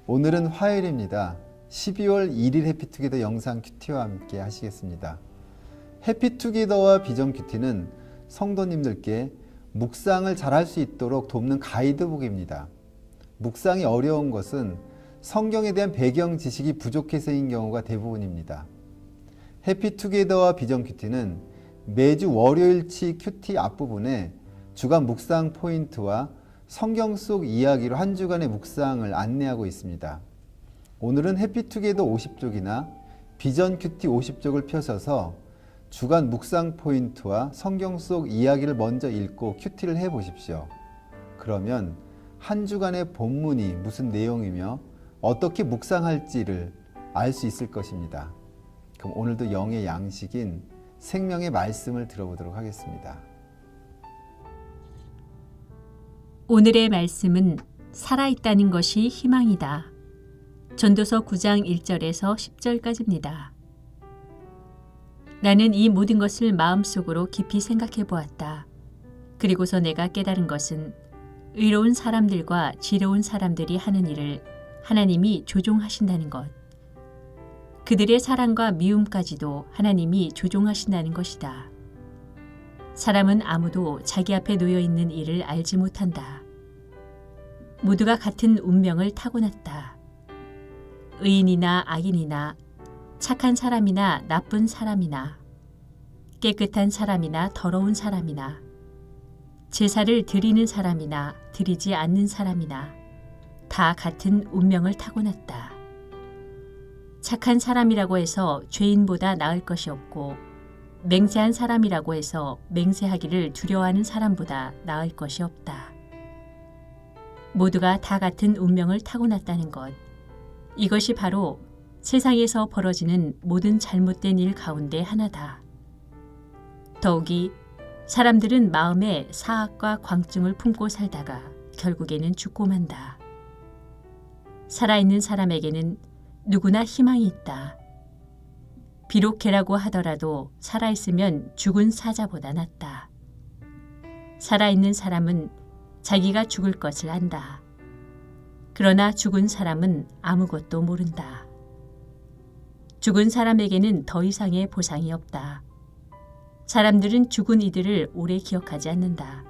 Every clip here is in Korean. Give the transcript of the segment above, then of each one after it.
오늘은 화요일입니다. 12월 1일 해피투게더 영상 큐티와 함께 하시겠습니다. 해피투게더와 비전 큐티는 성도님들께 묵상을 잘할 수 있도록 돕는 가이드북입니다. 묵상이 어려운 것은 성경에 대한 배경 지식이 부족해서인 경우가 대부분입니다. 해피투게더와 비전 큐티는 매주 월요일치 큐티 앞부분에 주간 묵상 포인트와 성경 속 이야기로 한 주간의 묵상을 안내하고 있습니다. 오늘은 해피투게더 50쪽이나 비전 큐티 50쪽을 펴셔서 주간 묵상 포인트와 성경 속 이야기를 먼저 읽고 큐티를 해보십시오. 그러면 한 주간의 본문이 무슨 내용이며 어떻게 묵상할지를 알 수 있을 것입니다. 그럼 오늘도 영의 양식인 생명의 말씀을 들어보도록 하겠습니다. 오늘의 말씀은 살아있다는 것이 희망이다. 전도서 9장 1절에서 10절까지입니다. 나는 이 모든 것을 마음속으로 깊이 생각해 보았다. 그리고서 내가 깨달은 것은 의로운 사람들과 지혜로운 사람들이 하는 일을 하나님이 조종하신다는 것. 그들의 사랑과 미움까지도 하나님이 조종하신다는 것이다. 사람은 아무도 자기 앞에 놓여 있는 일을 알지 못한다. 모두가 같은 운명을 타고났다. 의인이나 악인이나 착한 사람이나 나쁜 사람이나 깨끗한 사람이나 더러운 사람이나 제사를 드리는 사람이나 드리지 않는 사람이나 다 같은 운명을 타고났다. 착한 사람이라고 해서 죄인보다 나을 것이 없고 맹세한 사람이라고 해서 맹세하기를 두려워하는 사람보다 나을 것이 없다. 모두가 다 같은 운명을 타고났다는 것. 이것이 바로 세상에서 벌어지는 모든 잘못된 일 가운데 하나다. 더욱이 사람들은 마음에 사악과 광증을 품고 살다가 결국에는 죽고 만다. 살아있는 사람에게는 누구나 희망이 있다. 비록 개라고 하더라도 살아있으면 죽은 사자보다 낫다. 살아있는 사람은 자기가 죽을 것을 안다. 그러나 죽은 사람은 아무것도 모른다. 죽은 사람에게는 더 이상의 보상이 없다. 사람들은 죽은 이들을 오래 기억하지 않는다.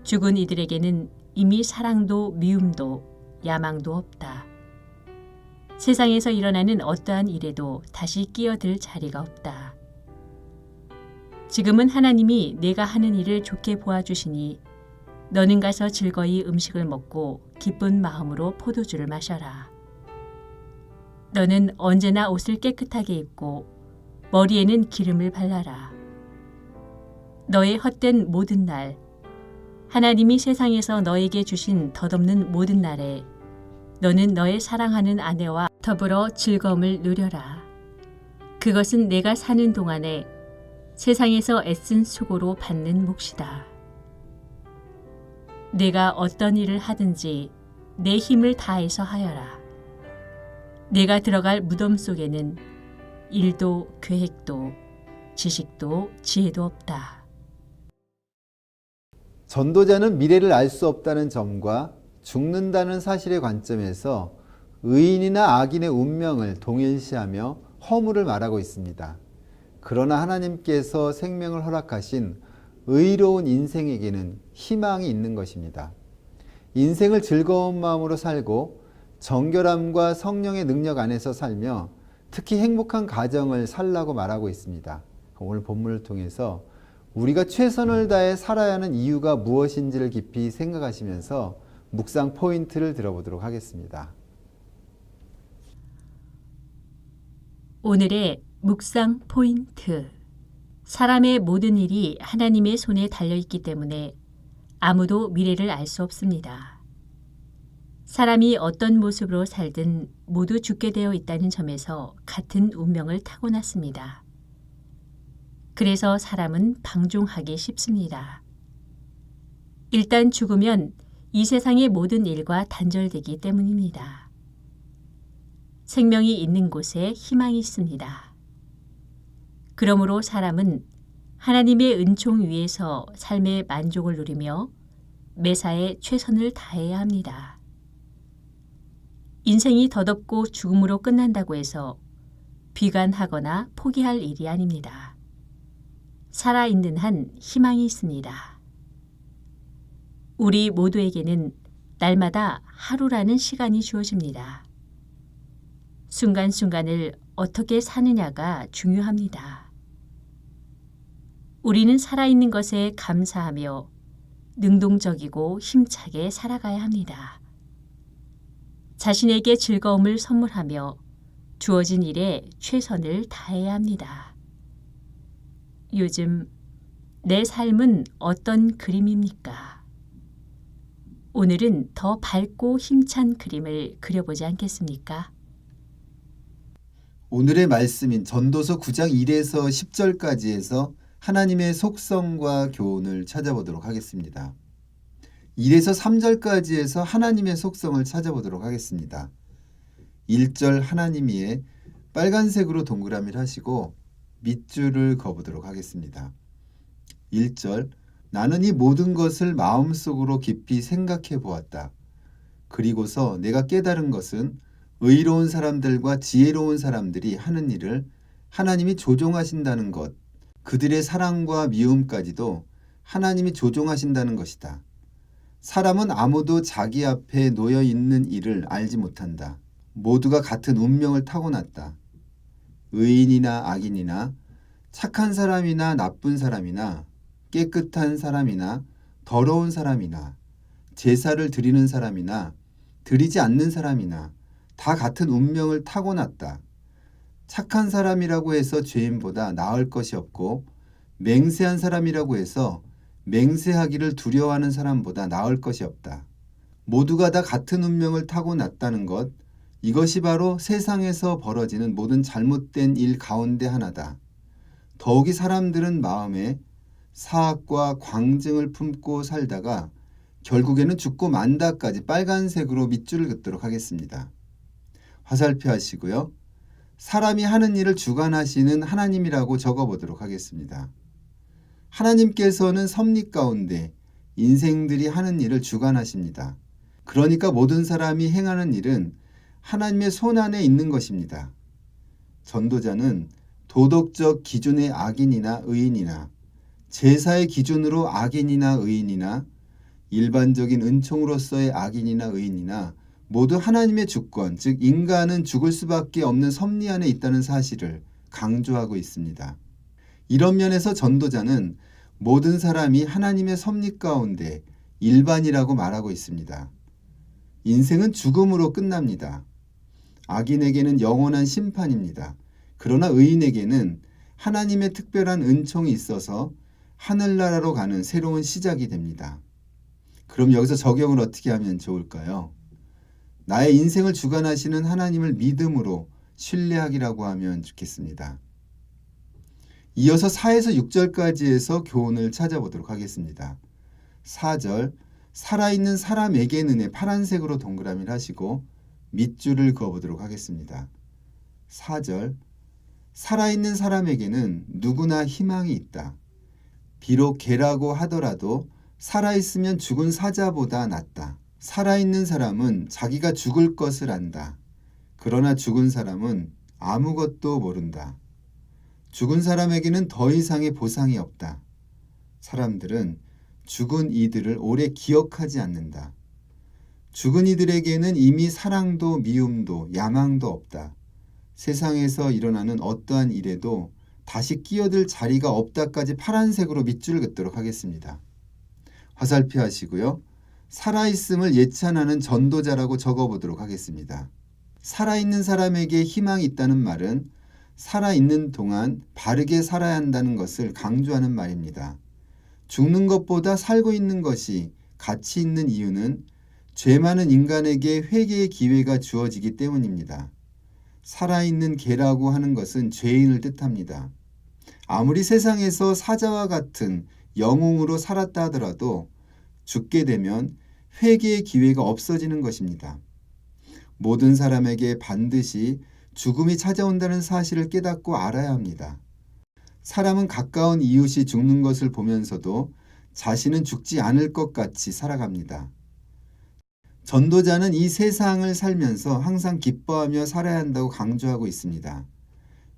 죽은 이들에게는 이미 사랑도 미움도 야망도 없다. 세상에서 일어나는 어떠한 일에도 다시 끼어들 자리가 없다. 지금은 하나님이 내가 하는 일을 좋게 보아주시니 너는 가서 즐거이 음식을 먹고 기쁜 마음으로 포도주를 마셔라. 너는 언제나 옷을 깨끗하게 입고 머리에는 기름을 발라라. 너의 헛된 모든 날, 하나님이 세상에서 너에게 주신 덧없는 모든 날에 너는 너의 사랑하는 아내와 더불어 즐거움을 누려라. 그것은 내가 사는 동안에 세상에서 애쓴 수고로 받는 몫이다. 내가 어떤 일을 하든지 내 힘을 다해서 하여라. 내가 들어갈 무덤 속에는 일도 계획도 지식도 지혜도 없다. 전도자는 미래를 알 수 없다는 점과 죽는다는 사실의 관점에서 의인이나 악인의 운명을 동일시하며 허물을 말하고 있습니다. 그러나 하나님께서 생명을 허락하신 의로운 인생에게는 희망이 있는 것입니다. 인생을 즐거운 마음으로 살고 정결함과 성령의 능력 안에서 살며 특히 행복한 가정을 살라고 말하고 있습니다. 오늘 본문을 통해서 우리가 최선을 다해 살아야 하는 이유가 무엇인지를 깊이 생각하시면서 묵상 포인트를 들어보도록 하겠습니다. 오늘의 묵상 포인트. 사람의 모든 일이 하나님의 손에 달려있기 때문에 아무도 미래를 알 수 없습니다. 사람이 어떤 모습으로 살든 모두 죽게 되어 있다는 점에서 같은 운명을 타고났습니다. 그래서 사람은 방종하기 쉽습니다. 일단 죽으면 이 세상의 모든 일과 단절되기 때문입니다. 생명이 있는 곳에 희망이 있습니다. 그러므로 사람은 하나님의 은총 위에서 삶의 만족을 누리며 매사에 최선을 다해야 합니다. 인생이 덧없고 죽음으로 끝난다고 해서 비관하거나 포기할 일이 아닙니다. 살아있는 한 희망이 있습니다. 우리 모두에게는 날마다 하루라는 시간이 주어집니다. 순간순간을 어떻게 사느냐가 중요합니다. 우리는 살아있는 것에 감사하며 능동적이고 힘차게 살아가야 합니다. 자신에게 즐거움을 선물하며 주어진 일에 최선을 다해야 합니다. 요즘 내 삶은 어떤 그림입니까? 오늘은 더 밝고 힘찬 그림을 그려보지 않겠습니까? 오늘의 말씀인 전도서 9장 1에서 10절까지에서 하나님의 속성과 교훈을 찾아보도록 하겠습니다. 1에서 3절까지에서 하나님의 속성을 찾아보도록 하겠습니다. 1절 하나님이에 빨간색으로 동그라미를 하시고 밑줄을 그어보도록 하겠습니다. 1절 나는 이 모든 것을 마음속으로 깊이 생각해 보았다. 그리고서 내가 깨달은 것은 의로운 사람들과 지혜로운 사람들이 하는 일을 하나님이 조종하신다는 것, 그들의 사랑과 미움까지도 하나님이 조종하신다는 것이다. 사람은 아무도 자기 앞에 놓여 있는 일을 알지 못한다. 모두가 같은 운명을 타고났다. 의인이나 악인이나 착한 사람이나 나쁜 사람이나 깨끗한 사람이나 더러운 사람이나 제사를 드리는 사람이나 드리지 않는 사람이나 다 같은 운명을 타고났다. 착한 사람이라고 해서 죄인보다 나을 것이 없고 맹세한 사람이라고 해서 맹세하기를 두려워하는 사람보다 나을 것이 없다. 모두가 다 같은 운명을 타고났다는 것, 이것이 바로 세상에서 벌어지는 모든 잘못된 일 가운데 하나다. 더욱이 사람들은 마음에 사악과 광증을 품고 살다가 결국에는 죽고 만다까지 빨간색으로 밑줄을 긋도록 하겠습니다. 화살표 하시고요. 사람이 하는 일을 주관하시는 하나님이라고 적어보도록 하겠습니다. 하나님께서는 섭리 가운데 인생들이 하는 일을 주관하십니다. 그러니까 모든 사람이 행하는 일은 하나님의 손안에 있는 것입니다. 전도자는 도덕적 기준의 악인이나 의인이나 제사의 기준으로 악인이나 의인이나 일반적인 은총으로서의 악인이나 의인이나 모두 하나님의 주권, 즉 인간은 죽을 수밖에 없는 섭리 안에 있다는 사실을 강조하고 있습니다. 이런 면에서 전도자는 모든 사람이 하나님의 섭리 가운데 일반이라고 말하고 있습니다. 인생은 죽음으로 끝납니다. 악인에게는 영원한 심판입니다. 그러나 의인에게는 하나님의 특별한 은총이 있어서 하늘나라로 가는 새로운 시작이 됩니다. 그럼 여기서 적용을 어떻게 하면 좋을까요? 나의 인생을 주관하시는 하나님을 믿음으로 신뢰하기라고 하면 좋겠습니다. 이어서 4에서 6절까지에서 교훈을 찾아보도록 하겠습니다. 4절 살아있는 사람에게는 파란색으로 동그라미를 하시고 밑줄을 그어보도록 하겠습니다. 4절 살아있는 사람에게는 누구나 희망이 있다. 비록 개라고 하더라도 살아있으면 죽은 사자보다 낫다. 살아있는 사람은 자기가 죽을 것을 안다. 그러나 죽은 사람은 아무것도 모른다. 죽은 사람에게는 더 이상의 보상이 없다. 사람들은 죽은 이들을 오래 기억하지 않는다. 죽은 이들에게는 이미 사랑도 미움도 야망도 없다. 세상에서 일어나는 어떠한 일에도 다시 끼어들 자리가 없다까지 파란색으로 밑줄을 긋도록 하겠습니다. 화살표 하시고요. 살아있음을 예찬하는 전도자라고 적어보도록 하겠습니다. 살아있는 사람에게 희망이 있다는 말은 살아있는 동안 바르게 살아야 한다는 것을 강조하는 말입니다. 죽는 것보다 살고 있는 것이 가치 있는 이유는 죄 많은 인간에게 회개의 기회가 주어지기 때문입니다. 살아있는 개라고 하는 것은 죄인을 뜻합니다. 아무리 세상에서 사자와 같은 영웅으로 살았다 하더라도 죽게 되면 회개의 기회가 없어지는 것입니다. 모든 사람에게 반드시 죽음이 찾아온다는 사실을 깨닫고 알아야 합니다. 사람은 가까운 이웃이 죽는 것을 보면서도 자신은 죽지 않을 것 같이 살아갑니다. 전도자는 이 세상을 살면서 항상 기뻐하며 살아야 한다고 강조하고 있습니다.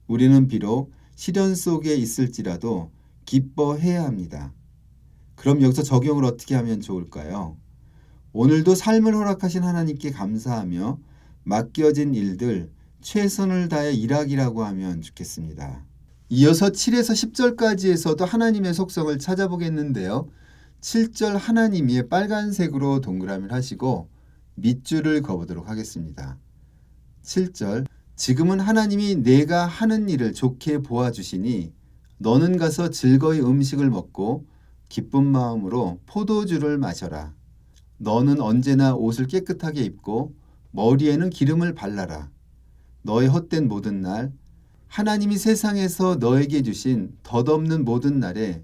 우리는 비록 시련 속에 있을지라도 기뻐해야 합니다. 그럼 여기서 적용을 어떻게 하면 좋을까요? 오늘도 삶을 허락하신 하나님께 감사하며 맡겨진 일들 최선을 다해 일하기라고 하면 좋겠습니다. 이어서 7에서 10절까지에서도 하나님의 속성을 찾아보겠는데요. 7절 하나님이 빨간색으로 동그라미를 하시고 밑줄을 그어보도록 하겠습니다. 7절 지금은 하나님이 내가 하는 일을 좋게 보아주시니 너는 가서 즐거이 음식을 먹고 기쁜 마음으로 포도주를 마셔라. 너는 언제나 옷을 깨끗하게 입고 머리에는 기름을 발라라. 너의 헛된 모든 날 하나님이 세상에서 너에게 주신 덧없는 모든 날에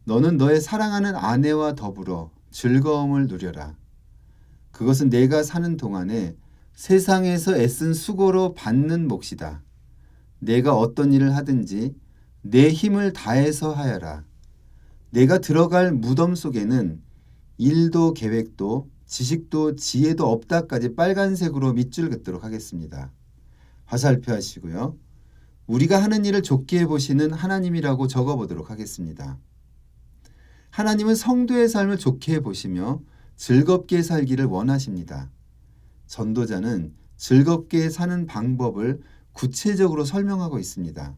너는 너의 사랑하는 아내와 더불어 즐거움을 누려라. 그것은 내가 사는 동안에 세상에서 애쓴 수고로 받는 몫이다. 내가 어떤 일을 하든지 내 힘을 다해서 하여라. 내가 들어갈 무덤 속에는 일도 계획도 지식도 지혜도 없다까지 빨간색으로 밑줄 긋도록 하겠습니다. 화살표 하시고요. 우리가 하는 일을 좋게 보시는 하나님이라고 적어보도록 하겠습니다. 하나님은 성도의 삶을 좋게 보시며 즐겁게 살기를 원하십니다. 전도자는 즐겁게 사는 방법을 구체적으로 설명하고 있습니다.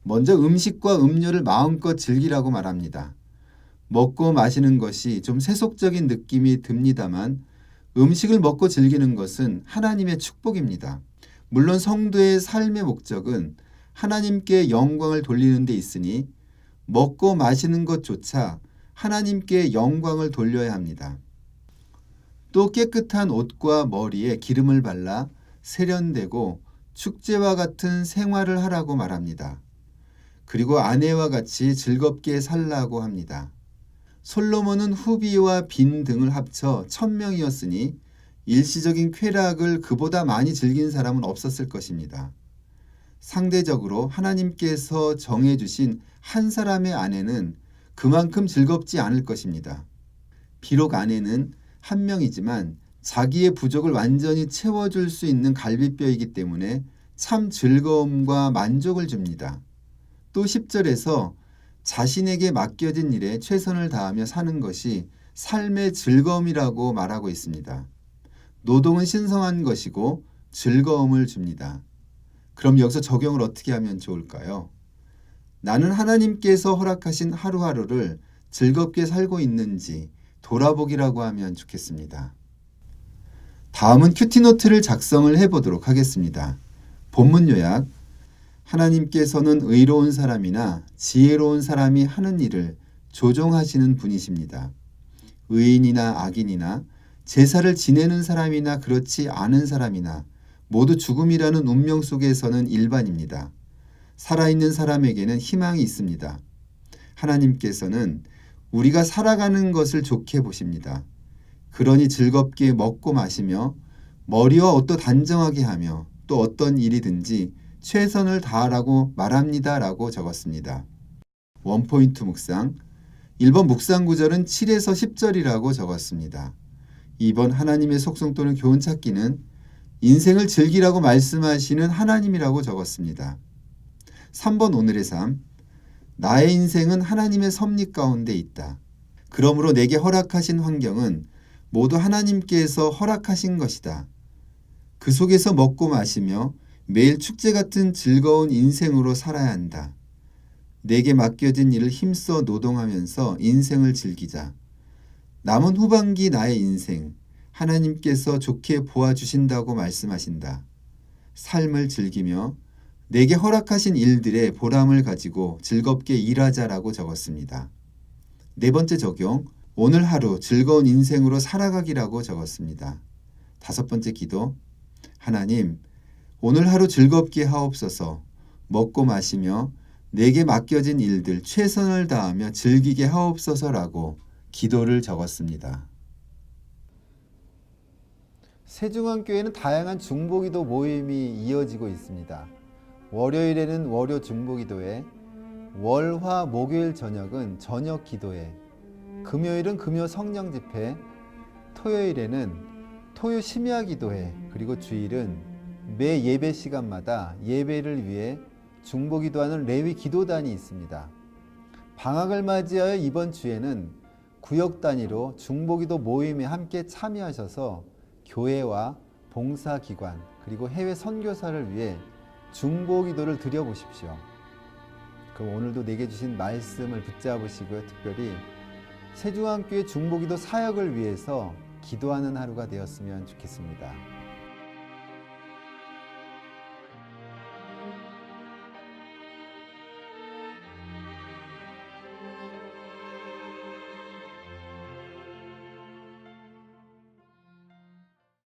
먼저 음식과 음료를 마음껏 즐기라고 말합니다. 먹고 마시는 것이 좀 세속적인 느낌이 듭니다만 음식을 먹고 즐기는 것은 하나님의 축복입니다. 물론 성도의 삶의 목적은 하나님께 영광을 돌리는 데 있으니 먹고 마시는 것조차 하나님께 영광을 돌려야 합니다. 또 깨끗한 옷과 머리에 기름을 발라 세련되고 축제와 같은 생활을 하라고 말합니다. 그리고 아내와 같이 즐겁게 살라고 합니다. 솔로몬은 후비와 빈 등을 합쳐 1000명이었으니 일시적인 쾌락을 그보다 많이 즐긴 사람은 없었을 것입니다. 상대적으로 하나님께서 정해주신 한 사람의 아내는 그만큼 즐겁지 않을 것입니다. 비록 아내는 한 명이지만 자기의 부족을 완전히 채워줄 수 있는 갈비뼈이기 때문에 참 즐거움과 만족을 줍니다. 또 10절에서 자신에게 맡겨진 일에 최선을 다하며 사는 것이 삶의 즐거움이라고 말하고 있습니다. 노동은 신성한 것이고 즐거움을 줍니다. 그럼 여기서 적용을 어떻게 하면 좋을까요? 나는 하나님께서 허락하신 하루하루를 즐겁게 살고 있는지 돌아보기라고 하면 좋겠습니다. 다음은 큐티노트를 작성을 해보도록 하겠습니다. 본문 요약. 하나님께서는 의로운 사람이나 지혜로운 사람이 하는 일을 조종하시는 분이십니다. 의인이나 악인이나 제사를 지내는 사람이나 그렇지 않은 사람이나 모두 죽음이라는 운명 속에서는 일반입니다. 살아있는 사람에게는 희망이 있습니다. 하나님께서는 우리가 살아가는 것을 좋게 보십니다. 그러니 즐겁게 먹고 마시며 머리와 옷도 단정하게 하며 또 어떤 일이든지 최선을 다하라고 말합니다. 라고 적었습니다. 원포인트 묵상 1번 묵상 구절은 7에서 10절이라고 적었습니다. 2번 하나님의 속성 또는 교훈 찾기는 인생을 즐기라고 말씀하시는 하나님이라고 적었습니다. 3번 오늘의 삶 나의 인생은 하나님의 섭리 가운데 있다. 그러므로 내게 허락하신 환경은 모두 하나님께서 허락하신 것이다. 그 속에서 먹고 마시며 매일 축제 같은 즐거운 인생으로 살아야 한다. 내게 맡겨진 일을 힘써 노동하면서 인생을 즐기자. 남은 후반기 나의 인생, 하나님께서 좋게 보아주신다고 말씀하신다. 삶을 즐기며 내게 허락하신 일들의 보람을 가지고 즐겁게 일하자라고 적었습니다. 네 번째 적용, 오늘 하루 즐거운 인생으로 살아가기라고 적었습니다. 다섯 번째 기도, 하나님, 오늘 하루 즐겁게 하옵소서. 먹고 마시며 내게 맡겨진 일들 최선을 다하며 즐기게 하옵소서라고 기도를 적었습니다. 세중앙교회는 다양한 중보기도 모임이 이어지고 있습니다. 월요일에는 월요 중보기도회, 월, 화, 목요일 저녁은 저녁 기도회, 금요일은 금요 성령집회, 토요일에는 토요 심야 기도회 그리고 주일은 매 예배 시간마다 예배를 위해 중보 기도하는 레위 기도단이 있습니다. 방학을 맞이하여 이번 주에는 구역 단위로 중보 기도 모임에 함께 참여하셔서 교회와 봉사기관 그리고 해외 선교사를 위해 중보 기도를 드려보십시오. 그럼 오늘도 내게 주신 말씀을 붙잡으시고요. 특별히 세중앙교회 중보 기도 사역을 위해서 기도하는 하루가 되었으면 좋겠습니다.